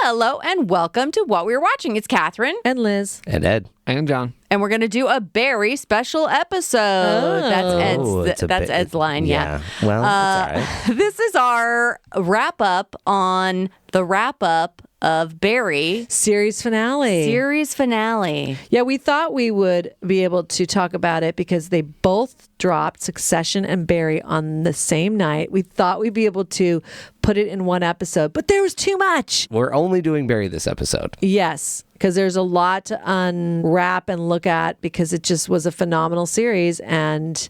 Hello and welcome to What We Were Watching. It's Catherine. And Liz. And Ed. And John. And we're going to do a Barry special episode. That's Ed's line, yeah. Well, that's all right. This is our wrap-up on the wrap-up of Barry. Series finale. Yeah, we thought we would be able to talk about it because they both dropped Succession and Barry on the same night. We thought we'd be able to put it in one episode, but there was too much. We're only doing Barry this episode. Yes, because there's a lot to unwrap and look at because it just was a phenomenal series. And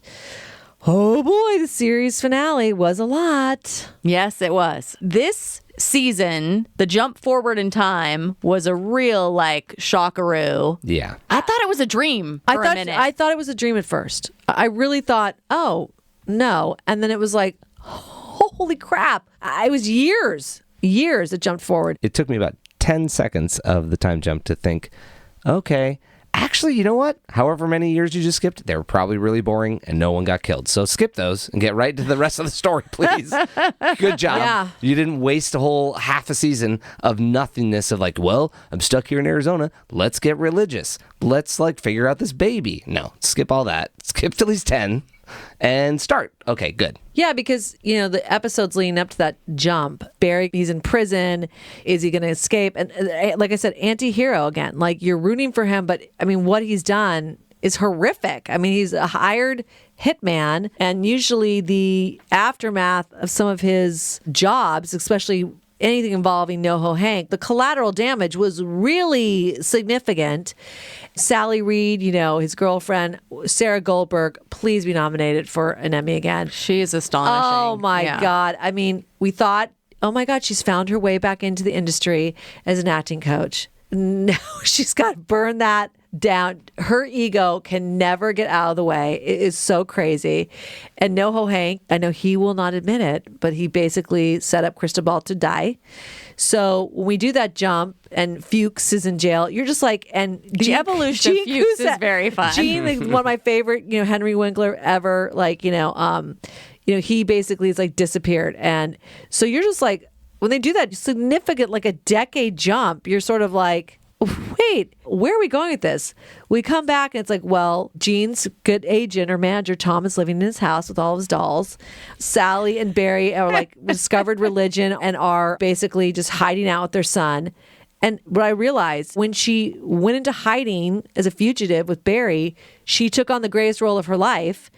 oh boy, the series finale was a lot. Yes, it was. This season, the jump forward in time was a real shockaroo. Yeah. I thought it was a dream for a minute. I thought it was a dream at first. I really thought, oh, no. And then it was like, holy crap. It was years it jumped forward. It took me about 10 seconds of the time jump to think, okay, actually, you know what? However many years you just skipped, they were probably really boring and no one got killed. So skip those and get right to the rest of the story, please. Good job. Yeah. You didn't waste a whole half a season of nothingness of well, I'm stuck here in Arizona. Let's get religious. Let's figure out this baby. No, skip all that. Skip to at least 10 and start. Okay, good. Yeah, because, the episodes leading up to that jump, Barry, he's in prison. Is he going to escape? And like I said, anti-hero again. You're rooting for him, but, what he's done is horrific. He's a hired hitman, and usually the aftermath of some of his jobs, especially anything involving NoHo Hank, the collateral damage was really significant. Sally Reed, his girlfriend, Sarah Goldberg, please be nominated for an Emmy again. She is astonishing. Oh, my God. We thought, oh, my God, she's found her way back into the industry as an acting coach. No, she's got to burn that down. Her ego can never get out of the way. It is so crazy. And NoHo Hank, I know he will not admit it, but he basically set up Cristobal to die. So when we do that jump and Fuchs is in jail, you're just and the evolution of Fuchs is very fun. Gene, one of my favorite, Henry Winkler ever, he basically is disappeared. And so you're just when they do that significant, a decade jump, you're sort of wait, where are we going with this? We come back and it's Gene's good agent or manager, Tom, is living in his house with all of his dolls. Sally and Barry are discovered religion and are basically just hiding out with their son. And what I realized, when she went into hiding as a fugitive with Barry, she took on the greatest role of her life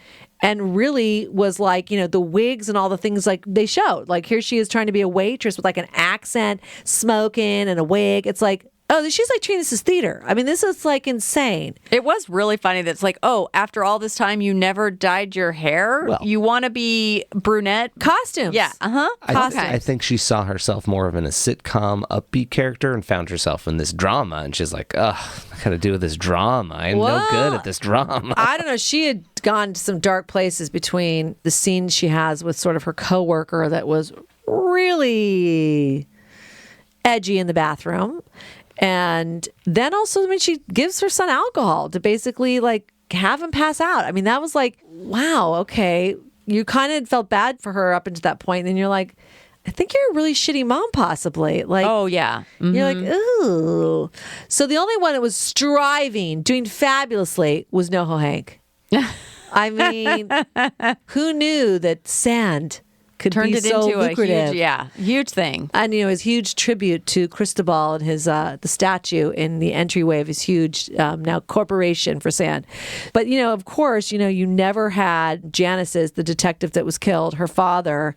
and really was the wigs and all the things they showed. Here she is trying to be a waitress with an accent, smoking and a wig. It's oh, she's treating this as theater. This is insane. It was really funny that it's oh, after all this time, you never dyed your hair? Well, you want to be brunette? Costumes. Yeah. I think she saw herself more of in a sitcom, upbeat character and found herself in this drama. And she's ugh, I got to do with this drama. I'm no good at this drama. I don't know. She had gone to some dark places between the scene she has with sort of her coworker that was really edgy in the bathroom. And then also when she gives her son alcohol to basically have him pass out. That was wow, okay. You kind of felt bad for her up until that point. And then you're I think you're a really shitty mom possibly. Oh, yeah. Mm-hmm. You're ooh. So the only one that was doing fabulously was NoHo Hank. Who knew that sand could turned be it so into lucrative. a huge thing. And his huge tribute to Cristobal and his the statue in the entryway of his huge now corporation for sand. But of course, you never had Janice's, the detective that was killed, her father.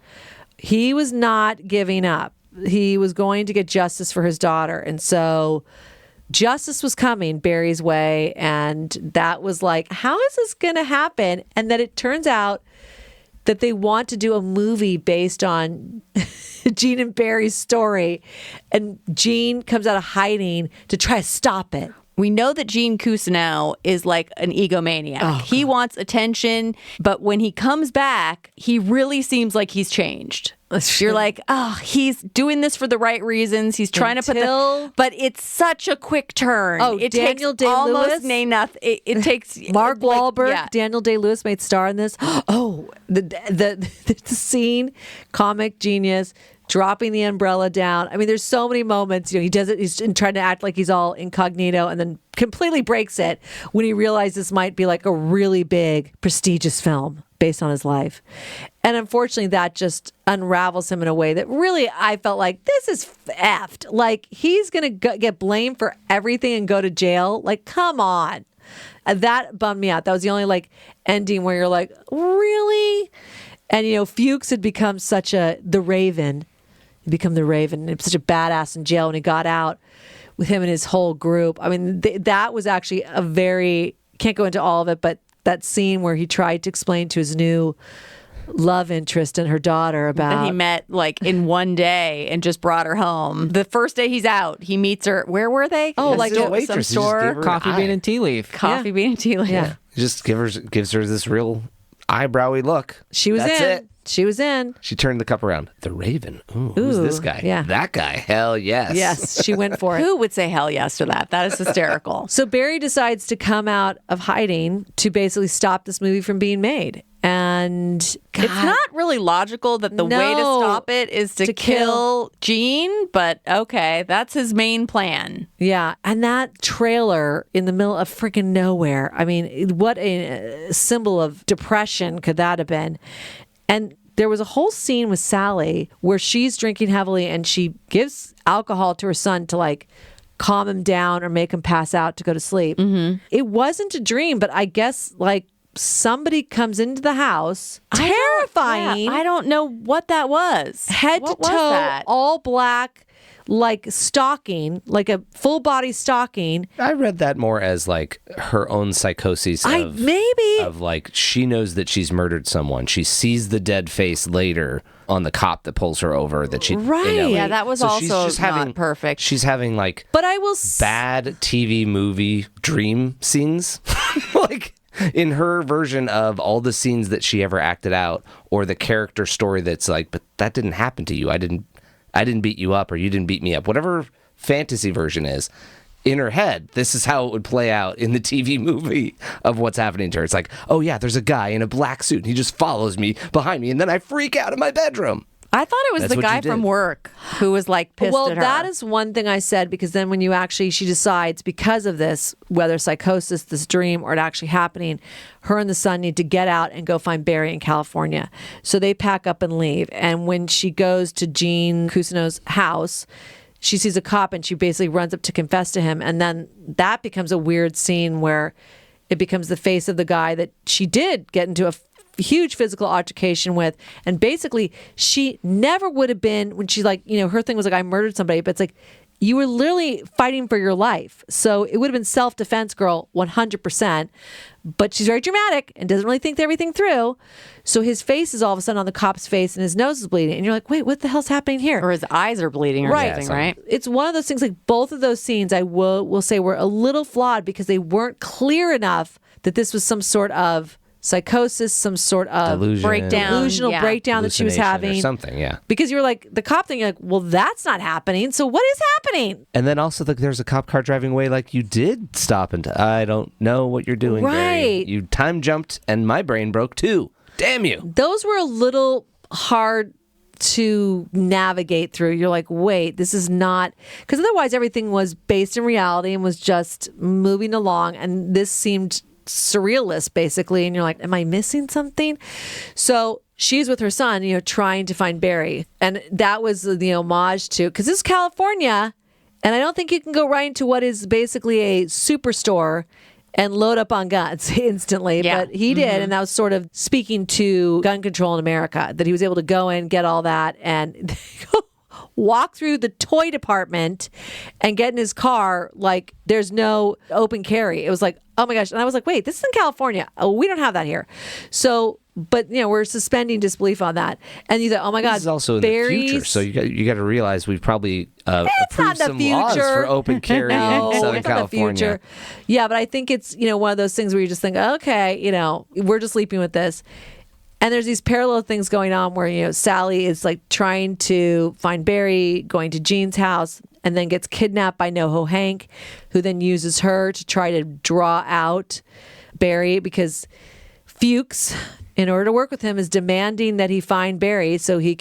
He was not giving up. He was going to get justice for his daughter, and so justice was coming Barry's way, and that was how is this going to happen? And then it turns out that they want to do a movie based on Gene and Barry's story. And Gene comes out of hiding to try to stop it. We know that Gene Cousineau is an egomaniac. Oh, he wants attention, but when he comes back, he really seems like he's changed. You're he's doing this for the right reasons. He's trying to but it's such a quick turn. Oh, it Daniel takes almost Day-Lewis? nothing. It takes Mark Wahlberg, yeah. Daniel Day-Lewis made star in this. Oh, the scene, comic genius. dropping the umbrella down. I mean, there's so many moments. He does it. He's trying to act like he's all incognito, and then completely breaks it when he realizes this might be like a really big, prestigious film based on his life. And unfortunately, that just unravels him in a way that really I felt like this is effed. Like he's gonna get blamed for everything and go to jail. Like, come on. That bummed me out. That was the only like ending where you're like, really? And Fuchs had become the Raven. He'd become the Raven. He was such a badass in jail when he got out with him and his whole group. I mean, that was actually can't go into all of it, but that scene where he tried to explain to his new love interest and her daughter about that he met like in one day and just brought her home. The first day he's out, he meets her. Where were they? Oh, like some waitress. store. Coffee bean and tea leaf. Coffee bean and tea leaf. Yeah. He just gives her this real eyebrowy look. She was That's in. it. She was in. She turned the cup around. The Raven. Ooh, who's this guy? Yeah. That guy. Hell yes. Yes, she went for it. Who would say hell yes to that? That is hysterical. So Barry decides to come out of hiding to basically stop this movie from being made. And God, it's not really logical that the way to stop it is to kill Gene, but okay, that's his main plan. Yeah, and that trailer in the middle of freaking nowhere. I mean, what a symbol of depression could that have been? And there was a whole scene with Sally where she's drinking heavily and she gives alcohol to her son to like calm him down or make him pass out to go to sleep. Mm-hmm. It wasn't a dream, but I guess like somebody comes into the house, terrifying. I don't know what that was. Head What to was toe, that? all black, like stalking, like a full body stalking. I read that more as like her own psychosis of like she knows that she's murdered someone. She sees the dead face later on the cop that pulls her over that she Right. Yeah, that was she's also just not perfect. She's having like But I will bad TV movie dream scenes. Like in her version of all the scenes that she ever acted out, or the character story that's like, but that didn't happen to you. I didn't beat you up, or you didn't beat me up. Whatever fantasy version is, in her head, this is how it would play out in the TV movie of what's happening to her. It's like, oh yeah, there's a guy in a black suit and he just follows me behind me, and then I freak out in my bedroom. I thought it was That's the what you guy did. from work who was like pissed Well, at her. that is one thing I said, because then when she decides because of this, whether psychosis, this dream, or it actually happening, her and the son need to get out and go find Barry in California. So they pack up and leave. And when she goes to Gene Cousineau's house, she sees a cop and she basically runs up to confess to him. And then that becomes a weird scene where it becomes the face of the guy that she did get into a huge physical altercation with. And basically she never would have been, when she like, her thing was like, I murdered somebody, but it's like, you were literally fighting for your life. So it would have been self-defense, girl, 100%. But she's very dramatic and doesn't really think everything through. So his face is all of a sudden on the cop's face and his nose is bleeding. And you're like, wait, what the hell's happening here? or his eyes are bleeding or Right. something, right? It's one of those things, like both of those scenes I will say were a little flawed because they weren't clear enough that this was some sort of psychosis, some sort of Delusion. delusional Yeah. breakdown that she was Hallucination or having. something, yeah. Because you were like, the cop thing, you're like, well, that's not happening. So what is happening? And then also, like, there's a cop car driving away. Like, you did stop and I don't know what you're doing. Barry. Right. You time jumped, and my brain broke too. Damn you. Those were a little hard to navigate through. You're like, wait, this is not, because otherwise everything was based in reality and was just moving along. And this seemed surrealist, basically. And you're like, am I missing something? So she's with her son, trying to find Barry. And that was the homage to, because this is California. And I don't think you can go right into what is basically a superstore and load up on guns instantly. Yeah. But he did. And that was sort of speaking to gun control in America, that he was able to go in, get all that, and walk through the toy department and get in his car like there's no open carry. It was like, oh my gosh. And I was like, wait, this is in California. Oh, we don't have that here. So, but we're suspending disbelief on that. And you thought, oh my God, This is also in the future, so you got to realize we've probably approved some laws for open carry in Southern it's not the California. future. Yeah, but I think it's, one of those things where you just think, okay, we're just sleeping with this. And there's these parallel things going on where, Sally is like trying to find Barry, going to Gene's house, and then gets kidnapped by NoHo Hank, who then uses her to try to draw out Barry, because Fuchs, in order to work with him, is demanding that he find Barry so he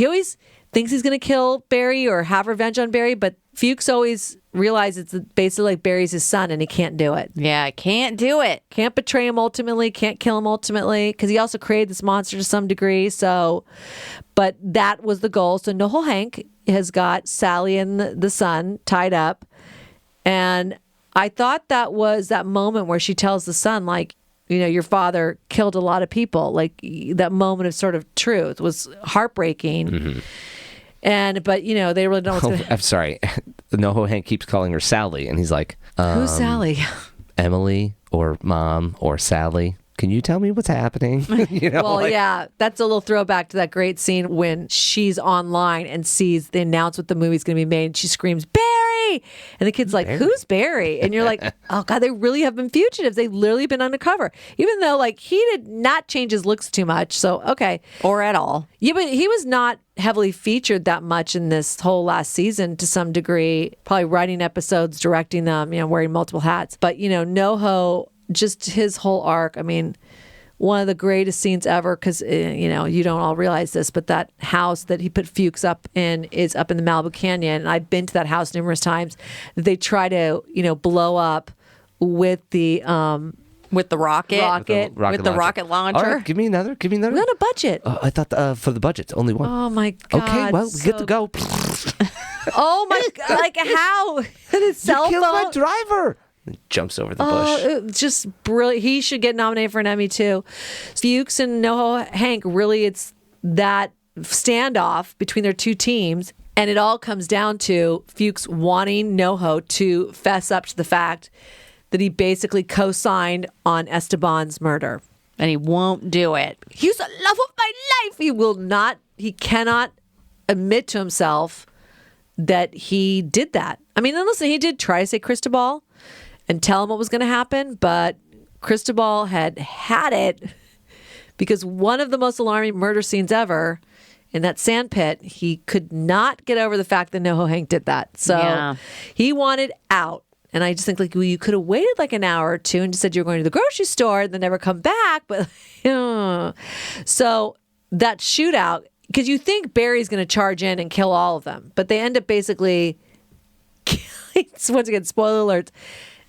always, thinks he's going to kill Barry or have revenge on Barry, but Fuchs always realizes it's basically like Barry's his son and he can't do it. Yeah, I can't do it. Can't betray him ultimately, can't kill him ultimately, because he also created this monster to some degree. So, but that was the goal. So NoHo Hank has got Sally and the son tied up. And I thought that was that moment where she tells the son, like, your father killed a lot of people. Like, that moment of sort of truth was heartbreaking. Mm-hmm. But they really don't know what's going to... I'm sorry. NoHo Hank keeps calling her Sally, and he's like, who's Sally? Emily or Mom or Sally. Can you tell me what's happening? Yeah, that's a little throwback to that great scene when she's online and sees the announcement the movie's going to be made, and she screams, Barry! And the kid's like, Barry? Who's Barry? And you're like, oh, God, they really have been fugitives. They've literally been undercover. Even though, like, he did not change his looks too much, so, okay. Or at all. Yeah, but he was not heavily featured that much in this whole last season to some degree, probably writing episodes, directing them, wearing multiple hats. But, NoHo, just his whole arc, I mean, one of the greatest scenes ever, because, you don't all realize this, but that house that he put Fuchs up in is up in the Malibu Canyon. And I've been to that house numerous times. They try to, blow up with the rocket. With the rocket launcher. All right, give me another. We're on a budget. I thought for the budget, only one. Oh, my God. Okay, well, we get to go. Oh, my God. Like, how? And his cell phone. You killed my driver. Jumps over the bush. It's just brilliant. He should get nominated for an Emmy too. Fuchs and NoHo Hank, really, it's that standoff between their two teams, and it all comes down to Fuchs wanting NoHo to fess up to the fact that he basically co-signed on Esteban's murder. And he won't do it. He's the love of my life. He cannot admit to himself that he did that. I mean, and listen, he did try to say Cristobal and tell him what was going to happen, but Cristobal had it because one of the most alarming murder scenes ever in that sand pit, he could not get over the fact that NoHo Hank did that. So he wanted out. And I just think, like, well, you could have waited like an hour or two and just said you were going to the grocery store and then never come back. But so that shootout, because you think Barry's going to charge in and kill all of them, but they end up basically killing, once again, spoiler alerts,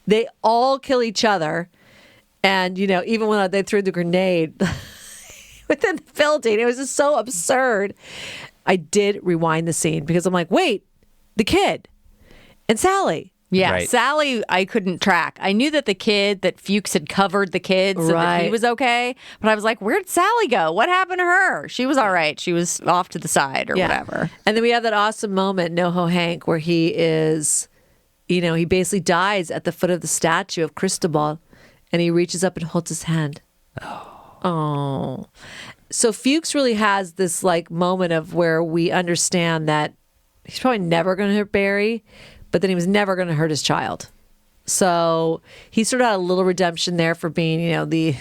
they all kill each other. And, even when they threw the grenade within the building, it was just so absurd. I did rewind the scene because I'm like, wait, the kid and Sally. Yeah, right. Sally, I couldn't track. I knew that that Fuchs had covered the kid so that he was okay. But I was like, where'd Sally go? What happened to her? She was all right. She was off to the side or whatever. And then we have that awesome moment, NoHo Hank, where he is, he basically dies at the foot of the statue of Cristobal. And he reaches up and holds his hand. Oh. So Fuchs really has this like moment of where we understand that he's probably never going to hurt Barry, but then he was never going to hurt his child. So he sort of had a little redemption there for being, the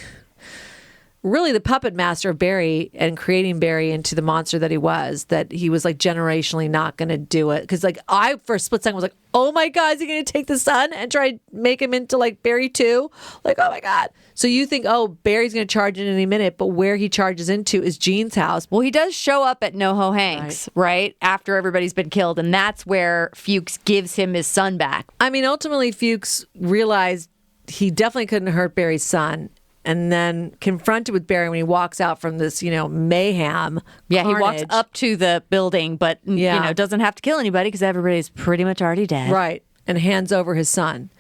puppet master of Barry and creating Barry into the monster that he was, that he was like generationally not going to do it. Because like I, for a split second, was like, oh my God, is he going to take the son and try to make him into like Barry too? Like, oh my God. So you think, oh, Barry's going to charge in any minute, but where he charges into is Jean's house. Well, he does show up at NoHo Hank's, right? After everybody's been killed. And that's where Fuchs gives him his son back. I mean, ultimately, Fuchs realized he definitely couldn't hurt Barry's son. And then confronted with Barry when he walks out from this, mayhem. Yeah, carnage. He walks up to the building, but, doesn't have to kill anybody because everybody's pretty much already dead. Right. And hands over his son.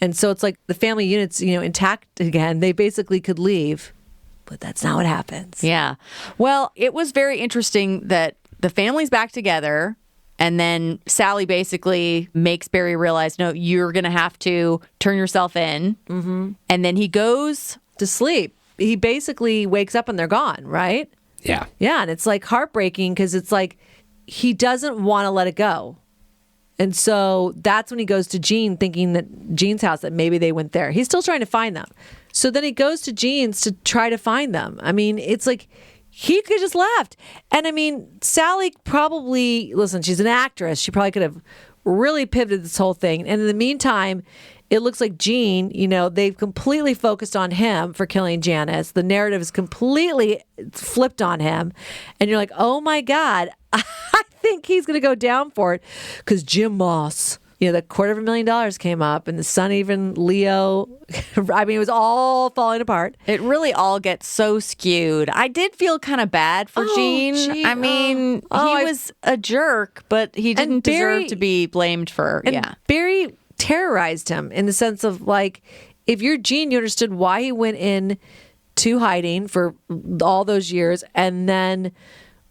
And so it's like the family unit's, intact again. They basically could leave, but that's not what happens. Yeah. Well, it was very interesting that the family's back together. And then Sally basically makes Barry realize, no, you're going to have to turn yourself in. Mm-hmm. And then he goes to sleep. He basically wakes up and they're gone, right? Yeah. Yeah, and it's like heartbreaking because it's like he doesn't want to let it go. And so that's when he goes to Jean, thinking that Jean's house, that maybe they went there. He's still trying to find them. So then he goes to Jean's to try to find them. I mean, it's like he could just left. And I mean, Sally probably, listen, she's an actress. She probably could have really pivoted this whole thing. And in the meantime, it looks like Jean, they've completely focused on him for killing Janice. The narrative is completely flipped on him. And you're like, oh my God, I think he's going to go down for it because Jim Moss, the $250,000 came up, and the son, even Leo. I mean, it was all falling apart. It really all gets so skewed. I did feel kind of bad for Gene. I mean, he was a jerk, but he didn't deserve to be blamed for. Barry terrorized him in the sense of like, if you're Gene, you understood why he went in to hiding for all those years, and then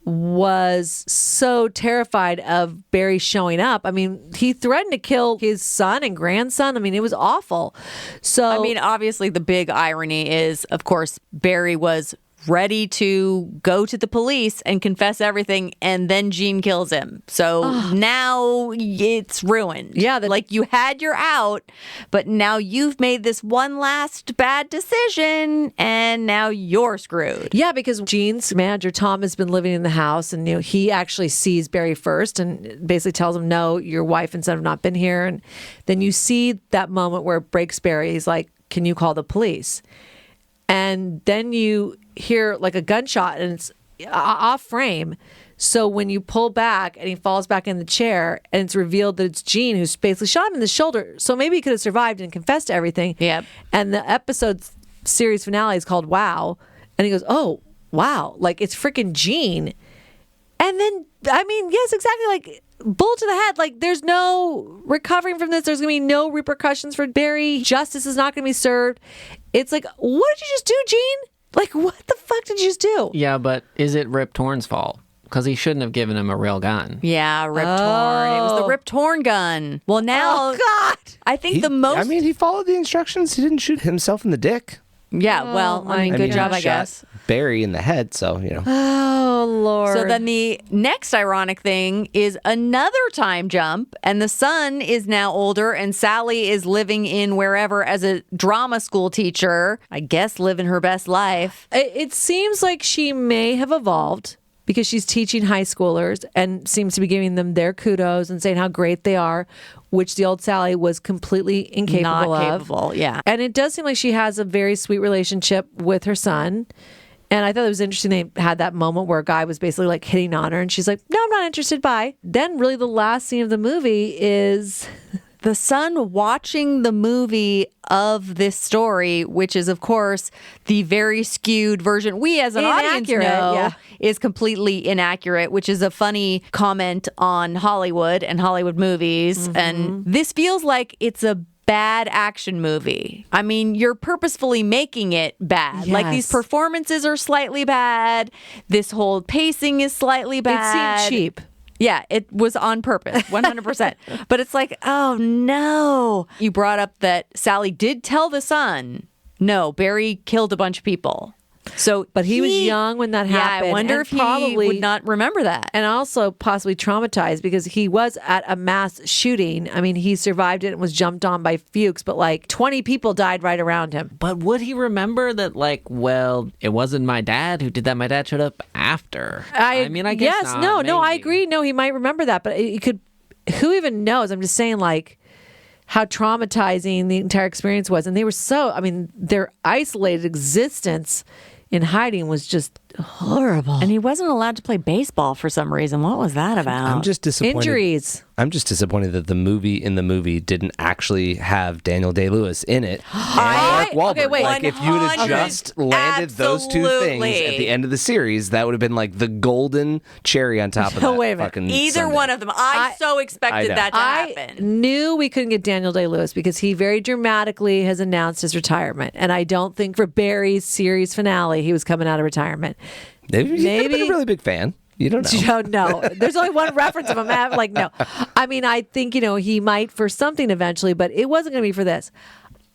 was so terrified of Barry showing up. I mean, he threatened to kill his son and grandson. I mean, it was awful. So, I mean, obviously the big irony is, of course, Barry was ready to go to the police and confess everything, and then Gene kills him. So now it's ruined. Yeah. Like, you had your out, but now you've made this one last bad decision, and now you're screwed. Yeah, because Gene's manager, Tom, has been living in the house, and he actually sees Barry first and basically tells him, no, your wife and son have not been here. And then you see that moment where it breaks Barry. He's like, can you call the police? And then you hear like a gunshot, and it's off frame. So when you pull back and he falls back in the chair, and it's revealed that it's Gene who's basically shot him in the shoulder. So maybe he could have survived and confessed to everything. Yep. And the episode's series finale is called Wow. And he goes, oh, wow. Like, it's freaking Gene. And then, I mean, yes, exactly. Like, bullet to the head. Like, there's no recovering from this. There's going to be no repercussions for Barry. Justice is not going to be served. It's like, what did you just do, Gene? Like, what the fuck did you just do? Yeah, but is it Rip Torn's fault? Because he shouldn't have given him a real gun. Yeah, Rip Torn. It was the Rip Torn gun. Well, now, God! I think he followed the instructions. He didn't shoot himself in the dick. Yeah, well, I mean, good job, I guess. Barry in the head, so, Oh, Lord. So then the next ironic thing is another time jump, and the son is now older, and Sally is living in wherever as a drama school teacher. I guess living her best life. It seems like she may have evolved because she's teaching high schoolers and seems to be giving them their kudos and saying how great they are, which the old Sally was completely incapable Not of. capable, yeah. And it does seem like she has a very sweet relationship with her son. And I thought it was interesting they had that moment where a guy was basically like hitting on her, and she's like, no, I'm not interested, bye. Then really the last scene of the movie is the son watching the movie of this story, which is, of course, the very skewed version we as an audience know is completely inaccurate, which is a funny comment on Hollywood and Hollywood movies. Mm-hmm. And this feels like it's a bad action movie. I mean, you're purposefully making it bad. Yes. Like, these performances are slightly bad. This whole pacing is slightly bad. It seemed cheap. Yeah, it was on purpose, 100%. But it's like, oh no. You brought up that Sally did tell the son, no, Barry killed a bunch of people. So, but he was young when that happened. I wonder if he would not remember that. And also possibly traumatized because he was at a mass shooting. I mean, he survived it and was jumped on by Fuchs, but like 20 people died right around him. But would he remember that, like, well, it wasn't my dad who did that. My dad showed up after. I mean, I guess yes, not, no, I maybe. agree. No, he might remember that, but it could, who even knows? I'm just saying, like, how traumatizing the entire experience was. And they were so, I mean, their isolated existence in hiding was just horrible. And he wasn't allowed to play baseball for some reason. What was that about? I'm just disappointed. Injuries. I'm just disappointed that the movie didn't actually have Daniel Day-Lewis in it and Mark Wahlberg. Okay, wait. Like, if you would have just landed those two things at the end of the series, that would have been like the golden cherry on top of that. Wait a minute. Fucking Either Sunday. one of them. I so expected that to I happen. knew we couldn't get Daniel Day-Lewis because he very dramatically has announced his retirement. And I don't think for Barry's series finale, he was coming out of retirement. Maybe he could have been a really big fan. You don't know. No, there's only one reference of him. Like, no. I mean, I think, he might for something eventually, but it wasn't going to be for this.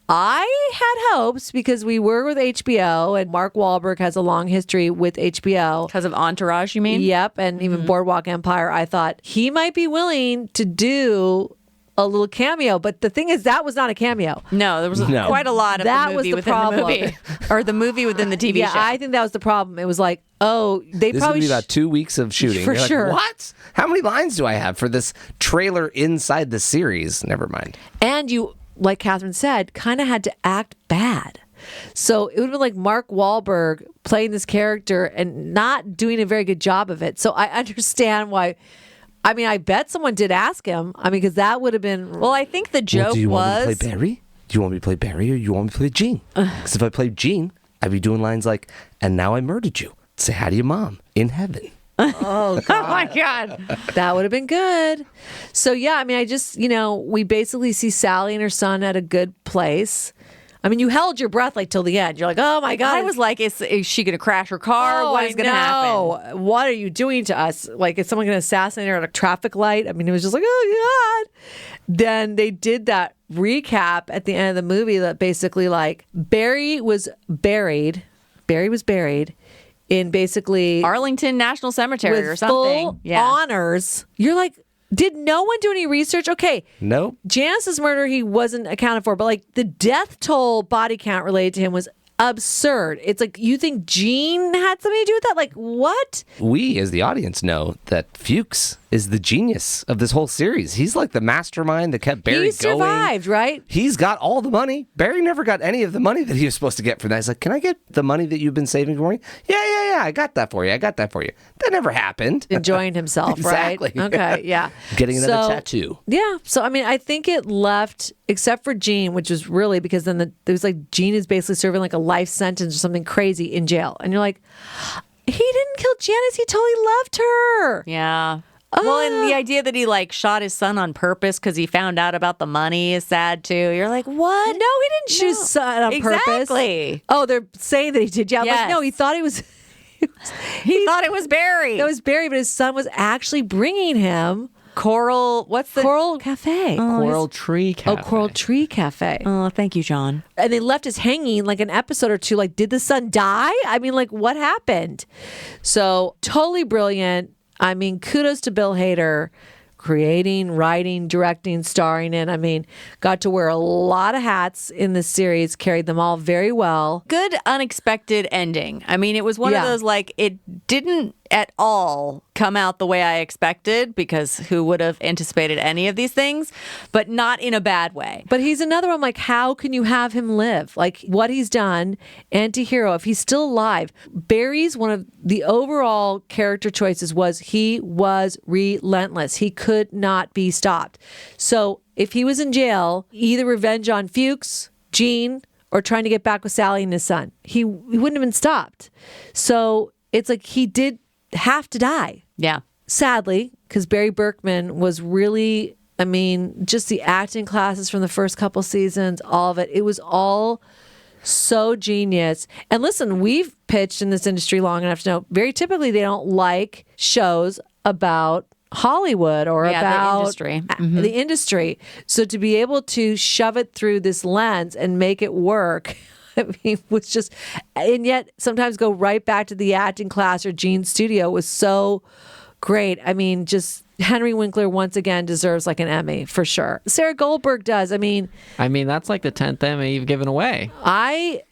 I had hopes because we were with HBO and Mark Wahlberg has a long history with HBO. Because of Entourage, you mean? Yep. And even Boardwalk Empire. I thought he might be willing to do a little cameo, but the thing is that was not a cameo. No, there was quite a lot of that the was movie the within problem. the movie. Or the movie within the TV Yeah, show. I think that was the problem. It was like, oh, they This probably would be about 2 weeks of shooting. For You're like, sure. what? How many lines do I have for this trailer inside the series? Never mind. And you, like Catherine said, kind of had to act bad. So it would have been like Mark Wahlberg playing this character and not doing a very good job of it. So I understand why I mean, I bet someone did ask him. I mean, because that would have been. Well, I think the joke do you was. want me to play Barry? Do you want me to play Barry or you want me to play Gene? Because if I played Gene, I'd be doing lines like, and now I murdered you. Say hi to your mom in heaven. Oh, God. Oh my God. That would have been good. So, yeah, I mean, I just, we basically see Sally and her son at a good place. I mean, you held your breath like till the end. You're like, oh my God. I was like, is she going to crash her car? Oh, What is going to happen? What are you doing to us? Like, is someone going to assassinate her at a traffic light? I mean, it was just like, oh God. Then they did that recap at the end of the movie that basically like Barry was buried in basically Arlington National Cemetery with or something. full honors. You're like, did no one do any research? Okay. Nope. Janice's murder, he wasn't accounted for, but like the death toll body count related to him was absurd. It's like, you think Gene had something to do with that? Like, what? We, as the audience, know that Fuchs is the genius of this whole series. He's like the mastermind that kept Barry going. He survived, right? He's got all the money. Barry never got any of the money that he was supposed to get for that. He's like, can I get the money that you've been saving for me? Yeah. I got that for you. That never happened. Enjoying himself, Exactly. right? Okay, yeah. Getting another tattoo. Yeah. So, I mean, I think it left, except for Gene, which was really because then it was like Gene is basically serving like a life sentence or something crazy in jail. And you're like, he didn't kill Janice. He totally loved her. Yeah. Well, and the idea that he like shot his son on purpose because he found out about the money is sad too. You're like, what? No, he didn't shoot his son on purpose. Exactly. Oh, they're saying that he did. Yeah. Yes. Like, no, he thought he was. He thought it was Barry. It was Barry, but his son was actually bringing him Coral. What's the Coral Cafe? Coral Tree Cafe. Oh, Coral Tree Cafe. Oh, thank you, John. And they left us hanging like an episode or two. Like, did the son die? I mean, like, what happened? So totally brilliant. I mean, kudos to Bill Hader. Creating, writing, directing, starring in. I mean, got to wear a lot of hats in this series, carried them all very well. Good unexpected ending. I mean, it was one of those like it didn't at all come out the way I expected because who would have anticipated any of these things, but not in a bad way. But he's another one like, how can you have him live? Like what he's done, anti-hero, if he's still alive. Barry's one of the overall character choices was he was relentless. He could not be stopped. So if he was in jail, either revenge on Fuchs, Gene, or trying to get back with Sally and his son, he wouldn't have been stopped. So it's like he did have to die. Yeah. Sadly, because Barry Berkman was really, I mean, just the acting classes from the first couple seasons, all of it. It was all so genius. And listen, we've pitched in this industry long enough to know very typically they don't like shows about Hollywood or about the industry. The industry. So to be able to shove it through this lens and make it work, I mean, was just, and yet sometimes go right back to the acting class or Gene's studio was so great. I mean, just Henry Winkler once again deserves like an Emmy for sure. Sarah Goldberg does. I mean, that's like the 10th Emmy you've given away.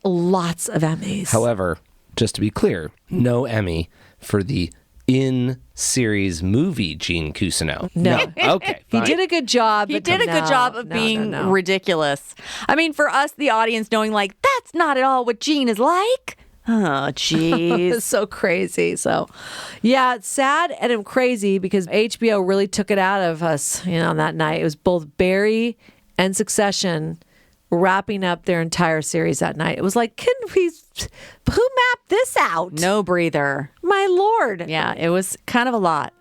Lots of Emmys. However, just to be clear, no Emmy for the in-series movie Gene Cousineau. No. Okay. He fine. did a good job. He did a good job of being ridiculous. I mean, for us, the audience, knowing like, that's not at all what Gene is like. Oh, jeez. It's so crazy. So, yeah, it's sad and I'm crazy because HBO really took it out of us, on that night. It was both Barry and Succession wrapping up their entire series that night. It was like, who mapped this out? No breather. My Lord. Yeah, it was kind of a lot.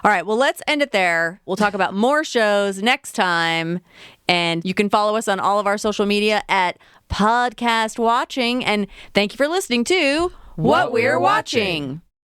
All right, well, let's end it there. We'll talk about more shows next time. And you can follow us on all of our social media at Podcast Watching. And thank you for listening to What We're Watching.